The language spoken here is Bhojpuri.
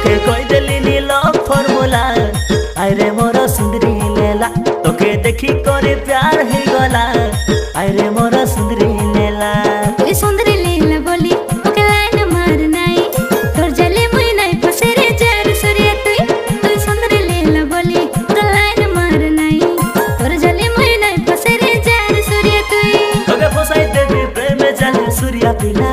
तोके कोई दिली नील फॉर्मूला आइरे मोर सुंदरी लेला तोके देखी करे प्यार ही गला आइरे मोर सुंदरी लेला तुई सुंदरी लेला बोली ओके लाइन मार नाई तोर जले मुई नाई फसे रे जार सूर्य तुई सुंदरी लेला बोली ओके लाइन मार नाई तोर जले मुई नाई फसे रे जार सूर्य तुई तोके फसाई देबी प्रेम जाने सूर्या पिला